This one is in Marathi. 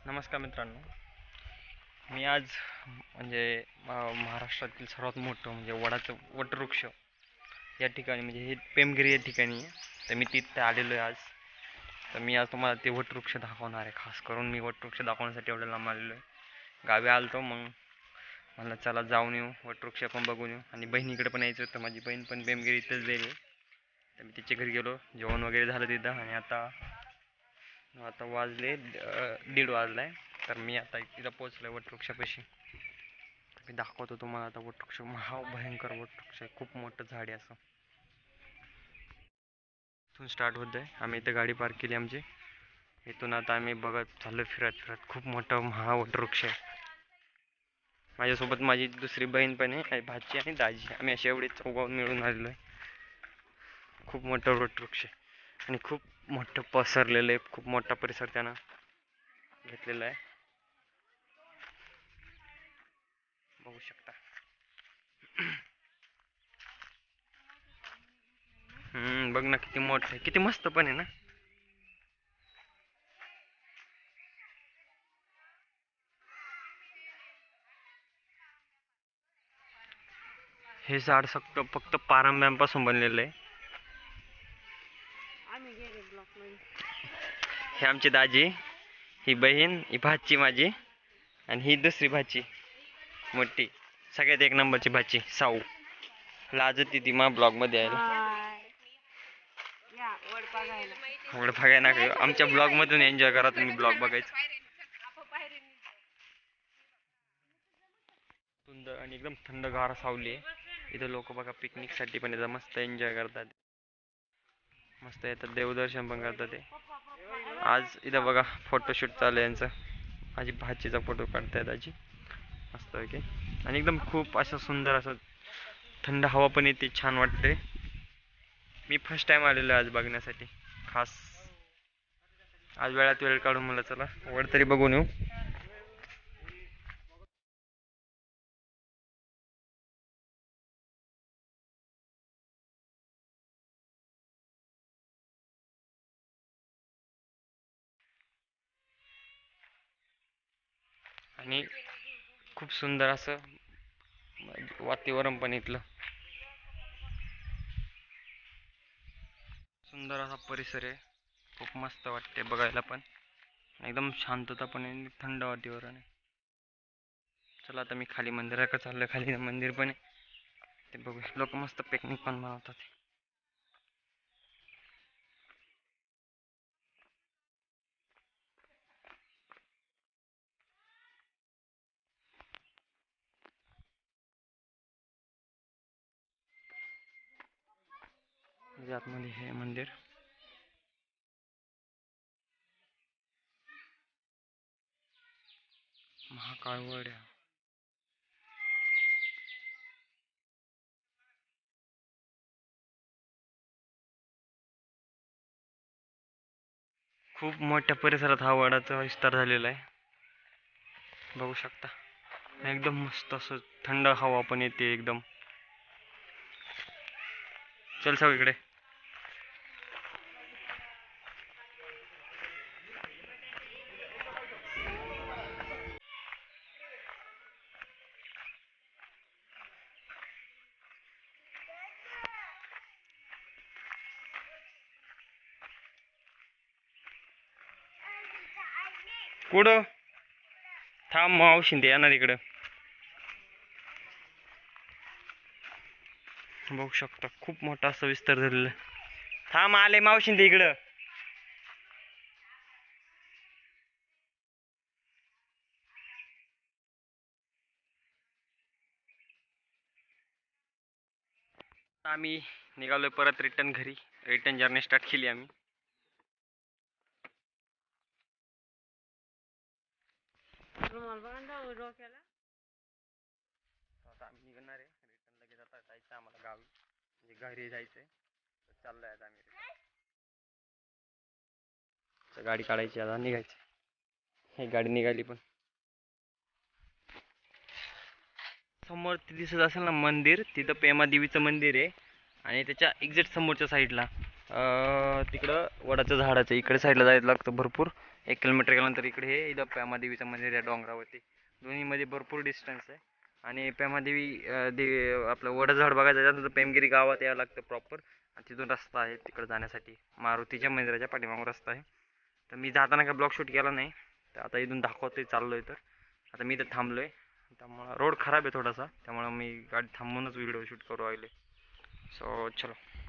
नमस्कार मित्रांनो. मी आज म्हणजे महाराष्ट्रातील सर्वात मोठं म्हणजे वटवृक्ष या ठिकाणी म्हणजे हे पेमगिरी या ठिकाणी आहे. तर मी तिथे आलेलो आहे आज. तर मी आज तुम्हाला ते वटवृक्ष दाखवणार आहे. खास करून मी वटवृक्ष दाखवण्यासाठी एवढं लांब आलेलो आहे. गावी आलतो मग मला चला जाऊन येऊ, वटवृक्ष पण बघून येऊ. आणि बहिणीकडे पण यायचं होतं. माझी बहीण पण पेमगिरी इथंच गेली. तर मी तिच्या घरी गेलो, जेवण वगैरे झालं तिथं. आणि आता वाजले 1:30 वाजलाय. तर मी आता तिथं पोचलोय वटवृक्षापाशी. मी दाखवतो तुम्हाला आता वटवृक्ष. महाभयंकर वटवृक्ष आहे, खूप मोठं झाड आहे असं. इथून स्टार्ट होत आहे. आम्ही इथं गाडी पार्क केली आमची. इथून आता आम्ही बघत चाललो फिरत फिरत. खूप मोठं वटवृक्ष आहे. माझ्यासोबत माझी दुसरी बहीण पण आहे, भाची आणि दाजी. आम्ही असे एवढे चौघांनी मिळून आलेलो आहे. खूप मोठं वटवृक्ष आहे आणि खूप मोठं पसरलेलं आहे. खूप मोठा परिसर त्यानं घेतलेला आहे, बघू शकता. बघ ना किती मोठं आहे, किती मस्त पण आहे ना. हे झाड फक्त पारंब्यांपासून बनलेलं आहे. हे आमची दाजी, ही बहीण, ही भाची माझी, आणि ही दुसरी भाची मोठी, सगळ्यात एक नंबरची भाची साऊ. लाजती ती मा ब्लॉग मध्ये यायला. वड बघायला ना, आमच्या ब्लॉग मधून एन्जॉय करा तुम्ही ब्लॉग बघायचं. सुंदर आणि एकदम थंडगार सावली आहे. इथं लोक बघा पिकनिक साठी पण येतात, मस्त एन्जॉय करतात, मस्त येतात, देवदर्शन पण करतात. ते आज इथं बघा फोटोशूट चालू आहे यांचं. माझी भाचीचा फोटो काढतायत आजी, मस्त आहे की. आणि एकदम खूप असं सुंदर असं थंड हवा पण येते, छान वाटते. मी फर्स्ट टाइम आलेलो आहे आज बघण्यासाठी. खास आज वेळात वेळ काढून मला चला वड तरी बघून येऊ. आणि खूप सुंदर असं वातावरण पण इथलं. सुंदर असा परिसर आहे, खूप मस्त वाटते बघायला पण. एकदम शांतता पण आहे, थंड वातावरण आहे. चला आता मी खाली मंदिराकडे चाललोय. खाली मंदिर पण आहे, ते बघू. लोक मस्त पिकनिक पण बनवतात. आतमध्ये हे मंदिर. महाकाळ वड. खूप मोठ्या परिसरात हा वडाचा विस्तार झालेला आहे, बघू शकता. एकदम मस्त असं थंड हवा पण येते एकदम. चल सगळीकडे. कुठं थांब, मावशी ते येणार इकडं. बघू शकता खूप मोठा असं विस्तार झालेला. थांब आले मावशी ते इकडं. आम्ही निघालोय परत रिटर्न घरी. रिटर्न जर्नी स्टार्ट केली आम्ही. आता आम्ही निघणार आहे रिटर्न. लगेच आता जायचं आम्हाला गावी, म्हणजे घरी जायचंय. चाललोय आता आम्ही. गाडी काढायची, आता निघायची. ही गाडी निघाली पण. समोर ते दिसत असेल ना मंदिर, तिथं पेमा देवीचं मंदिर आहे. आणि त्याच्या एक्झॅक्ट समोरच्या साईडला तिकडं वडाच्या झाडाच्या इकडे साईडला जायला लागतं भरपूर. 1 किलोमीटर गेल्यानंतर इकडे हे इथं पेमादेवीचं मंदिर आहे डोंगरावरती. दोन्हीमध्ये भरपूर डिस्टन्स आहे. आणि पेमादेवी आपलं वडझाड बघायचं त्यानंतर पेमगिरी गावात यावं लागतं प्रॉपर. आणि तिथून रस्ता आहे तिकडे जाण्यासाठी. मारुतीच्या मंदिराच्या पाठीमागून रस्ता आहे. तर मी जाताना काय ब्लॉग शूट केला नाही. तर आता इथून दाखवतोय चाललोय तर. आता मी इथं थांबलोय. त्यामुळं रोड खराब आहे थोडासा. त्यामुळं मी गाडी थांबवूनच व्हिडिओ शूट करू राहिले. सो चलो.